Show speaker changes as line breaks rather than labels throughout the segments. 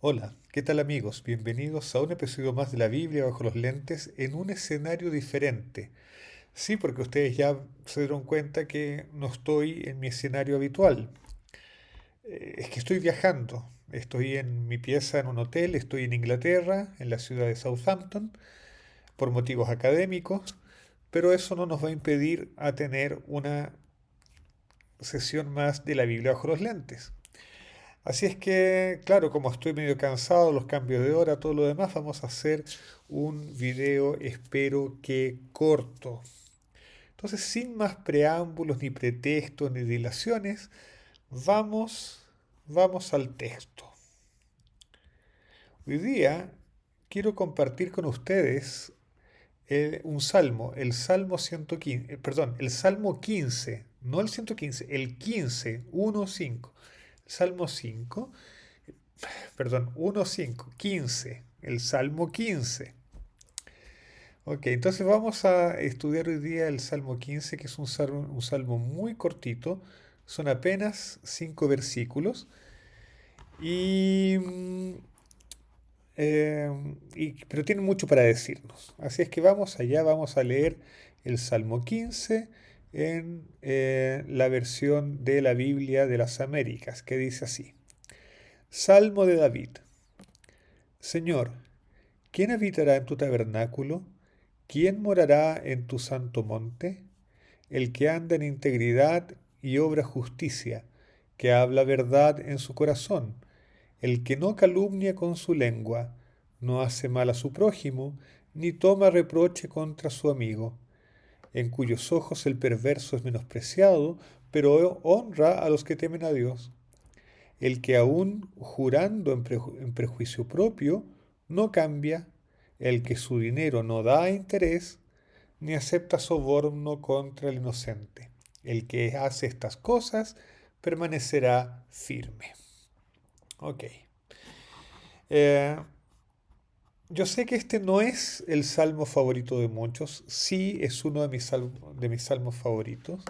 Hola, ¿qué tal amigos? Bienvenidos a un episodio más de la Biblia bajo los lentes en un escenario diferente. Sí, porque ustedes ya se dieron cuenta que no estoy en mi escenario habitual. Es que estoy viajando. Estoy en mi pieza en un hotel, estoy en Inglaterra, en la ciudad de Southampton, por motivos académicos, pero eso no nos va a impedir a tener una sesión más de la Biblia bajo los lentes. Así es que, claro, como estoy medio cansado, los cambios de hora, todo lo demás, vamos a hacer un video, espero que corto. Entonces, sin más preámbulos, ni pretextos, ni dilaciones, vamos, vamos al texto. Hoy día quiero compartir con ustedes un salmo, el Salmo 115, perdón, el Salmo 15, no el 115, el 15, 1:5. Salmo 5, perdón, 1:5, 15, el Salmo 15. Ok, entonces vamos a estudiar hoy día el Salmo 15, que es un salmo muy cortito, son apenas 5 versículos, y, pero tiene mucho para decirnos. Así es que vamos allá, vamos a leer el Salmo 15 en la versión de la Biblia de las Américas, que dice así. Salmo de David. Señor, ¿quién habitará en tu tabernáculo? ¿Quién morará en tu santo monte? El que anda en integridad y obra justicia, que habla verdad en su corazón, el que no calumnia con su lengua, no hace mal a su prójimo, ni toma reproche contra su amigo, en cuyos ojos el perverso es menospreciado, pero honra a los que temen a Dios. El que aun jurando en prejuicio propio, no cambia, el que su dinero no da a interés, ni acepta soborno contra el inocente. El que hace estas cosas permanecerá firme. Ok. Eh, yo sé que este no es el salmo favorito de muchos, sí es uno de mis salmos favoritos.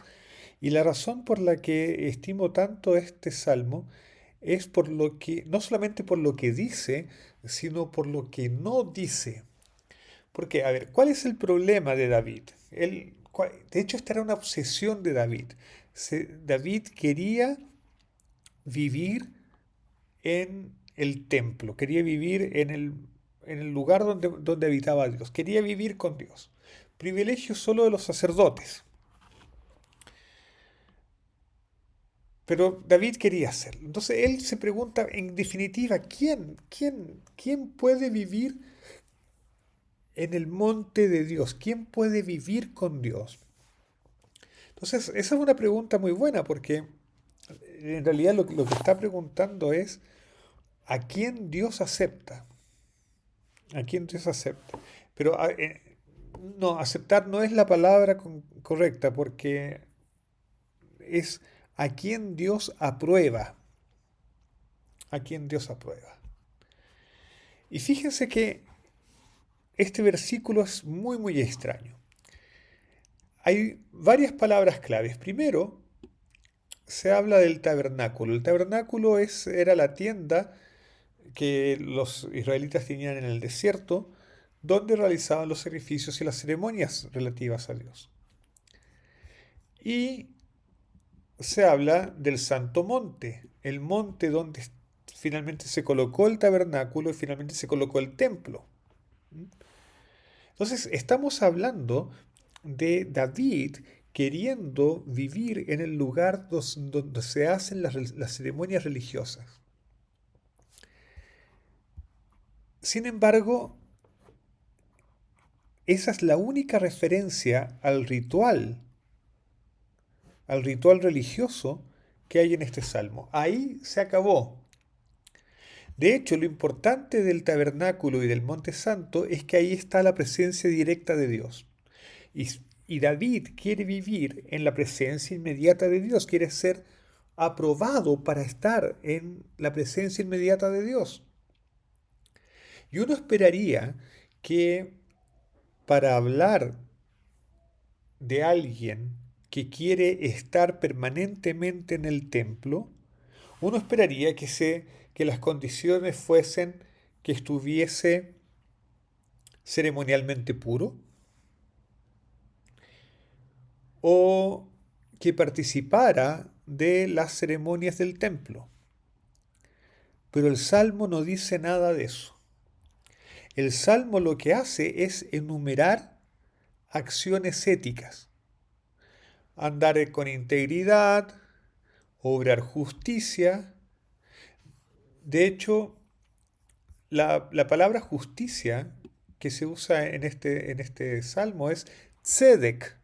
Y la razón por la que estimo tanto este salmo es por lo que, no solamente por lo que dice, sino por lo que no dice. Porque, a ver, ¿cuál es el problema de David? De hecho, esta era una obsesión de David. David quería vivir en el templo, quería vivir en el lugar donde habitaba Dios, quería vivir con Dios. Privilegio solo de los sacerdotes. Pero David quería hacerlo. Entonces él se pregunta, en definitiva, ¿quién puede vivir en el monte de Dios? ¿Quién puede vivir con Dios? Entonces, esa es una pregunta muy buena porque en realidad lo que está preguntando es ¿a quién Dios acepta? ¿A quién Dios acepta? Pero no, aceptar no es la palabra correcta porque es a quién Dios aprueba. A quién Dios aprueba. Y fíjense que este versículo es muy extraño. Hay varias palabras claves. Primero, se habla del tabernáculo. El tabernáculo era la tienda que los israelitas tenían en el desierto, donde realizaban los sacrificios y las ceremonias relativas a Dios. Y se habla del Santo Monte, el monte donde finalmente se colocó el tabernáculo y finalmente se colocó el templo. Entonces, estamos hablando de David queriendo vivir en el lugar donde se hacen las ceremonias religiosas. Sin embargo, esa es la única referencia al ritual religioso que hay en este salmo. Ahí se acabó. De hecho, lo importante del tabernáculo y del monte santo es que ahí está la presencia directa de Dios. Y, y David quiere vivir en la presencia inmediata de Dios, quiere ser aprobado para estar en la presencia inmediata de Dios. Y uno esperaría que para hablar de alguien que quiere estar permanentemente en el templo, uno esperaría que las condiciones fuesen que estuviese ceremonialmente puro o que participara de las ceremonias del templo. Pero el Salmo no dice nada de eso. El Salmo lo que hace es enumerar acciones éticas. Andar con integridad, obrar justicia. De hecho, la palabra justicia que se usa en este salmo es tzedek.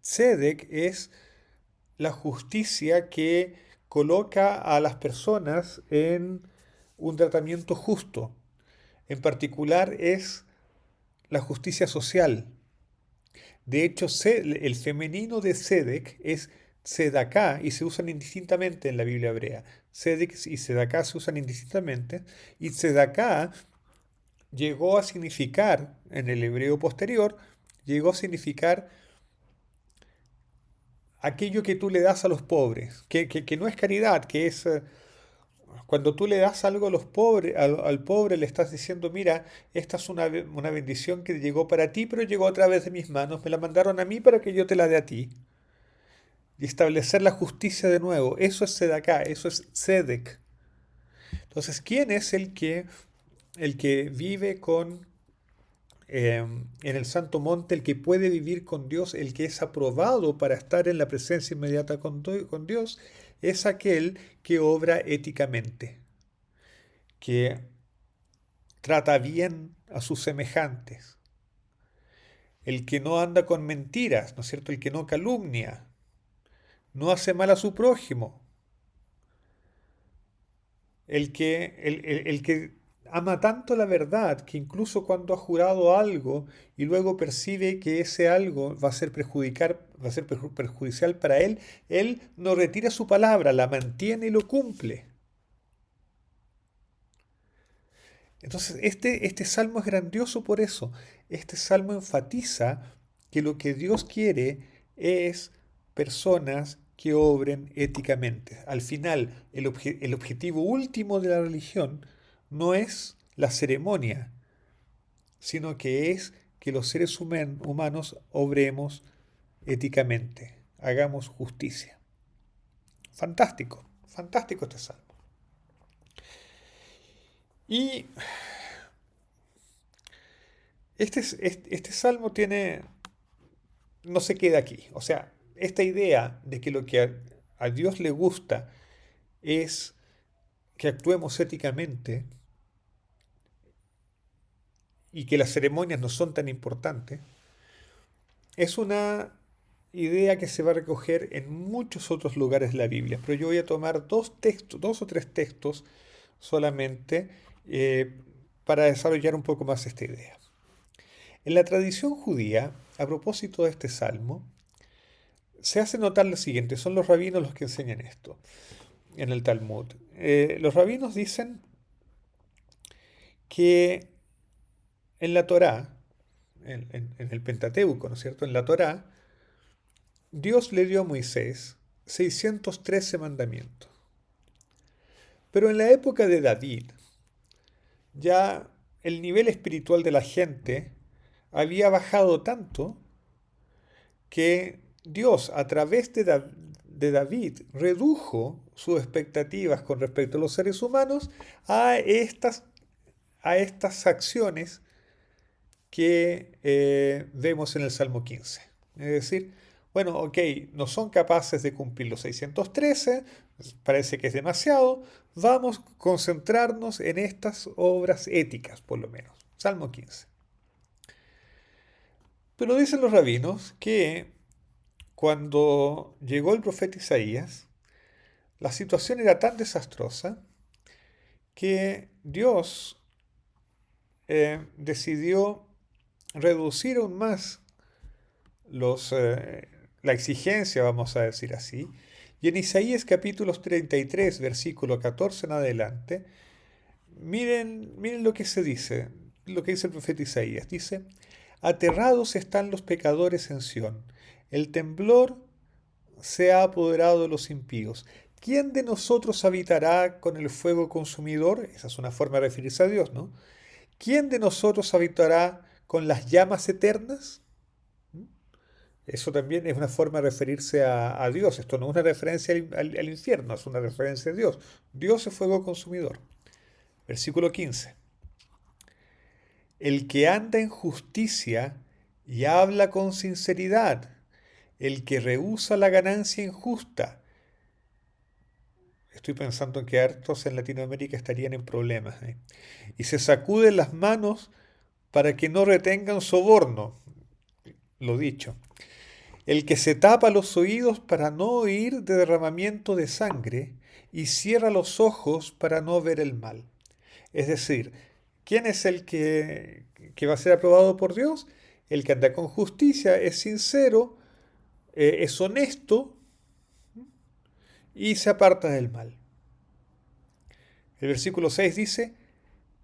Tzedek es la justicia que coloca a las personas en un tratamiento justo. En particular es la justicia social. De hecho, el femenino de tzedek es tzedaká y se usan indistintamente en la Biblia hebrea. Tzedek y tzedaká se usan indistintamente y tzedaká llegó a significar, en el hebreo posterior, llegó a significar aquello que tú le das a los pobres, que no es caridad, que es cuando tú le das algo a los pobres, al pobre le estás diciendo, mira, esta es una bendición que llegó para ti, pero llegó a través de mis manos, me la mandaron a mí para que yo te la dé a ti. Y establecer la justicia de nuevo, eso es tzedakah, eso es tzedek. Entonces, ¿quién es el que vive en el Santo Monte, el que puede vivir con Dios, el que es aprobado para estar en la presencia inmediata con Dios? Es aquel que obra éticamente, que trata bien a sus semejantes, el que no anda con mentiras, ¿no es cierto? El que no calumnia, no hace mal a su prójimo, el que ama tanto la verdad que incluso cuando ha jurado algo y luego percibe que ese algo va a ser perjudicial para él no retira su palabra, la mantiene y lo cumple. Entonces, este salmo es grandioso por eso. Este salmo enfatiza que lo que Dios quiere es personas que obren éticamente. Al final, el objetivo último de la religión no es la ceremonia, sino que es que los seres humanos obremos éticamente, hagamos justicia. Fantástico, fantástico este salmo. Y este salmo no se queda aquí. O sea, esta idea de que lo que a Dios le gusta es que actuemos éticamente y que las ceremonias no son tan importantes, es una idea que se va a recoger en muchos otros lugares de la Biblia. Pero yo voy a tomar dos o tres textos solamente para desarrollar un poco más esta idea. En la tradición judía, a propósito de este salmo, se hace notar lo siguiente, son los rabinos los que enseñan esto en el Talmud. Los rabinos dicen que en la Torá, en el Pentateuco, ¿no es cierto? En la Torá, Dios le dio a Moisés 613 mandamientos. Pero en la época de David, ya el nivel espiritual de la gente había bajado tanto que Dios, a través de David, redujo sus expectativas con respecto a los seres humanos a estas acciones que vemos en el Salmo 15. Es decir, bueno, ok, no son capaces de cumplir los 613, parece que es demasiado, vamos a concentrarnos en estas obras éticas, por lo menos. Salmo 15. Pero dicen los rabinos que cuando llegó el profeta Isaías, la situación era tan desastrosa que Dios decidió reducir aún más la exigencia, vamos a decir así. Y en Isaías capítulos 33, versículo 14 en adelante, miren lo que se dice, lo que dice el profeta Isaías. Dice, aterrados están los pecadores en Sión, el temblor se ha apoderado de los impíos, ¿quién de nosotros habitará con el fuego consumidor? Esa es una forma de referirse a Dios, ¿no? ¿Quién de nosotros habitará con las llamas eternas? Eso también es una forma de referirse a Dios. Esto no es una referencia al infierno, es una referencia a Dios. Dios es fuego consumidor. Versículo 15. El que anda en justicia y habla con sinceridad, el que rehúsa la ganancia injusta. Estoy pensando en que hartos en Latinoamérica estarían en problemas. Y se sacuden las manos para que no retengan soborno. Lo dicho. El que se tapa los oídos para no oír de derramamiento de sangre y cierra los ojos para no ver el mal. Es decir, ¿quién es el que va a ser aprobado por Dios? El que anda con justicia, es sincero, es honesto y se aparta del mal. El versículo 6 dice,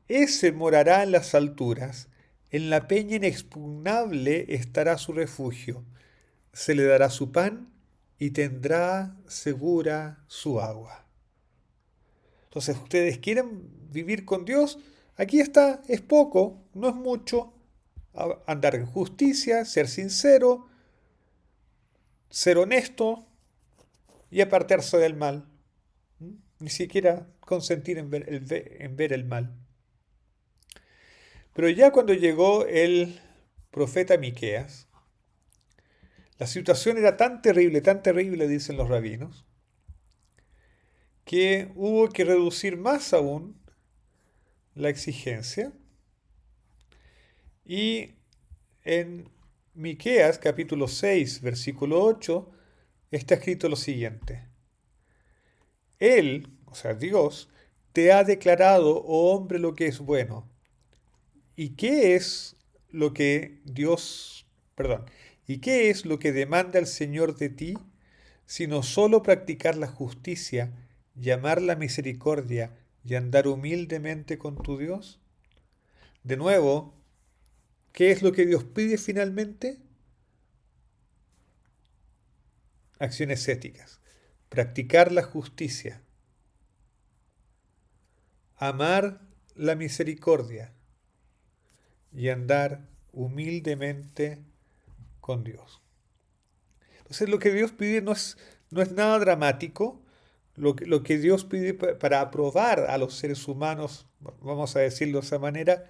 ese morará en las alturas, en la peña inexpugnable estará su refugio, se le dará su pan y tendrá segura su agua. Entonces, ustedes quieren vivir con Dios, aquí está, es poco, no es mucho, andar en justicia, ser sincero, ser honesto y apartarse del mal. Ni siquiera consentir en ver el mal. Pero ya cuando llegó el profeta Miqueas, la situación era tan terrible, dicen los rabinos, que hubo que reducir más aún la exigencia. Y en Miqueas capítulo 6, versículo 8, está escrito lo siguiente. Él, o sea, Dios, te ha declarado, oh hombre, lo que es bueno. ¿Y qué es lo que Dios, perdón, y qué es lo que demanda el Señor de ti, sino solo practicar la justicia, llamar la misericordia y andar humildemente con tu Dios? De nuevo, ¿qué es lo que Dios pide finalmente? Acciones éticas. Practicar la justicia, amar la misericordia y andar humildemente con Dios. Entonces lo que Dios pide no es nada dramático. Lo que Dios pide para aprobar a los seres humanos, vamos a decirlo de esa manera,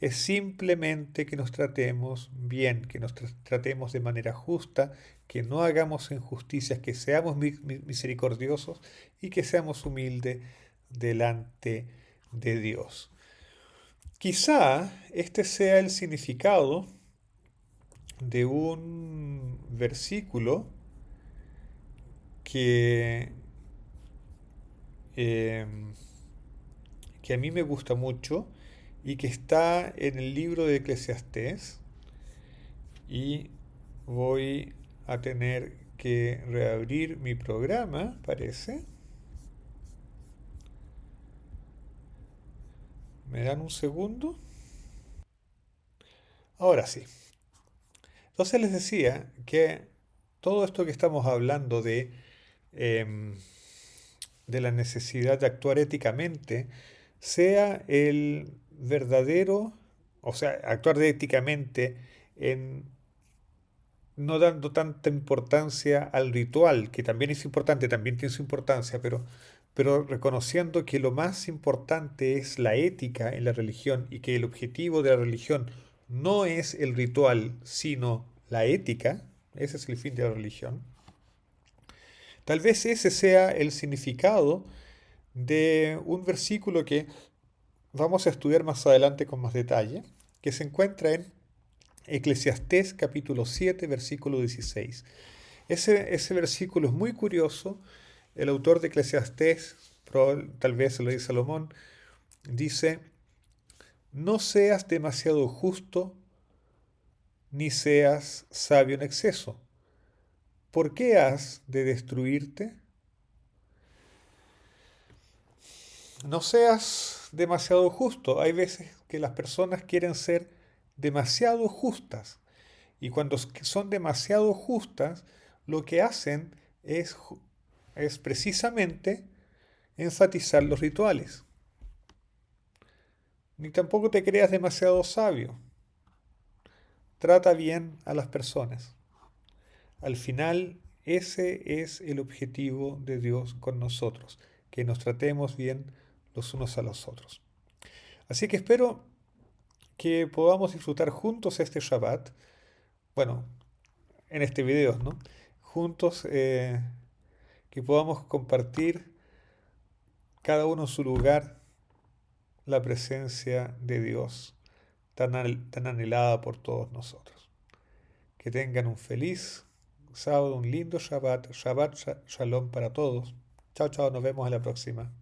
es simplemente que nos tratemos bien, que nos tratemos de manera justa, que no hagamos injusticias, que seamos misericordiosos y que seamos humildes delante de Dios. Quizá este sea el significado de un versículo que, eh, que a mí me gusta mucho y que está en el libro de Eclesiastés, y voy a tener que reabrir mi programa, parece. ¿Me dan un segundo? Ahora sí. Entonces les decía que todo esto que estamos hablando em, de la necesidad de actuar éticamente sea el verdadero, o sea, actuar éticamente en no dando tanta importancia al ritual, que también es importante, también tiene su importancia, pero reconociendo que lo más importante es la ética en la religión y que el objetivo de la religión no es el ritual, sino la ética, ese es el fin de la religión. Tal vez ese sea el significado de un versículo que vamos a estudiar más adelante con más detalle, que se encuentra en Eclesiastés capítulo 7, versículo 16. Ese versículo es muy curioso. El autor de Eclesiastés, tal vez se lo dice Salomón, dice, no seas demasiado justo, ni seas sabio en exceso. ¿Por qué has de destruirte? No seas demasiado justo. Hay veces que las personas quieren ser demasiado justas. Y cuando son demasiado justas, lo que hacen es es precisamente enfatizar los rituales. Ni tampoco te creas demasiado sabio. Trata bien a las personas. Al final, ese es el objetivo de Dios con nosotros, que nos tratemos bien los unos a los otros. Así que espero que podamos disfrutar juntos este Shabbat, bueno, en este video, ¿no? Juntos, que podamos compartir cada uno en su lugar la presencia de Dios tan anhelada por todos nosotros. Que tengan un feliz sábado, un lindo Shabbat, Shabbat Shalom para todos. Chao, chao, nos vemos en la próxima.